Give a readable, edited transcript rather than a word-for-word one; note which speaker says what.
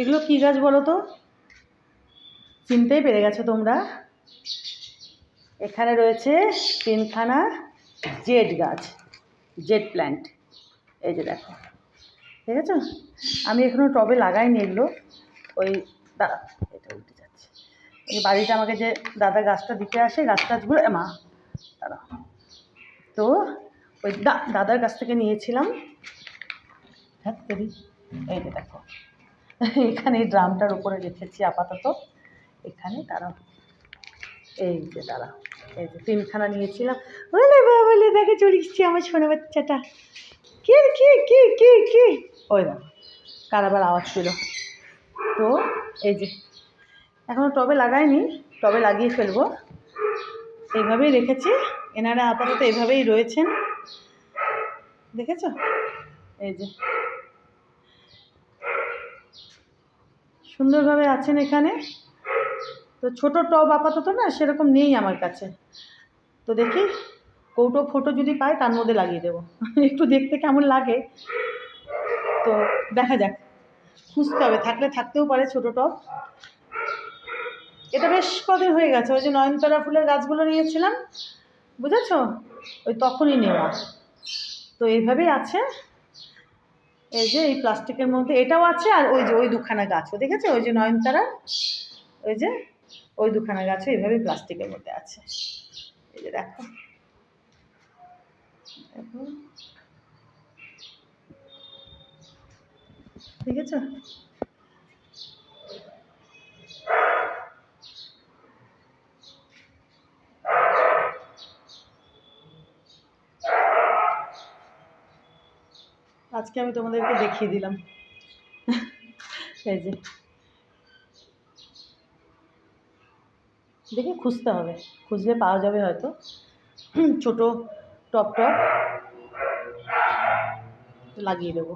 Speaker 1: এগুলো কী গাছ বলো তো? চিনতেই পেরে গেছো তোমরা। এখানে রয়েছে 3খানা জেড গাছ, জেড প্ল্যান্ট। এই যে দেখো, ঠিক আছে। আমি এখনও টবে লাগাইনি এগুলো। ওই দাঁড়া, এটা উঠে যাচ্ছে। এই বাড়িতে আমাকে যে দাদা গাছটা দিতে আসে, গাছগুলো মা দাঁড়া, তো ওই দাদার কাছ থেকে নিয়েছিলাম। হ্যাঁ তৈরি। এই যে দেখো, এখানে এই ড্রামটার উপরে রেখেছি আপাতত। এখানে দাঁড়াও, এই যে দাঁড়া, এই যে 3খানা নিয়েছিলাম। বলে বলে দেখে চড়িয়েছি আমার সোনা বাচ্চাটা। কি কি কি কি কি ওই না, কার আবার আওয়াজ ছিল। তো এই যে এখনও টবে লাগাইনি, টবে লাগিয়ে ফেলবো। এইভাবেই রেখেছি, এনারা আপাতত এইভাবেই রয়েছেন, দেখেছো? এই যে সুন্দরভাবে আছেন এখানে। তো ছোটো টব আপাতত না সেরকম নেই আমার কাছে। তো দেখি কৌটো ফোটো যদি পাই তার মধ্যে লাগিয়ে দেবো। একটু দেখতে কেমন লাগে তো দেখা যাক, খুঁজতে হবে, থাকলে থাকতেও পারে ছোটো টব। এটা বেশ কদিন হয়ে গেছে, ওই যে নয়নতারা ফুলের গাছগুলো নিয়েছিলাম, বুঝেছ, ওই তখনই নেওয়া। তো এইভাবেই আছে। এই যে এই প্লাস্টিকের মধ্যে এটাও আছে, আর ওই যে ওই 2খানা গাছও দেখেছো, ওই যে নয়নতারা, ওই যে ওই 2খানা গাছও এইভাবেই প্লাস্টিকের মধ্যে আছে। এই যে দেখো, দেখো, দেখেছো? আজকে আমি তোমাদেরকে দেখিয়ে দিলাম। এই যে দেখে খুঁজতে হবে, খুঁজলে পাওয়া যাবে হয়তো। ছোটো টপ লাগিয়ে দেবো।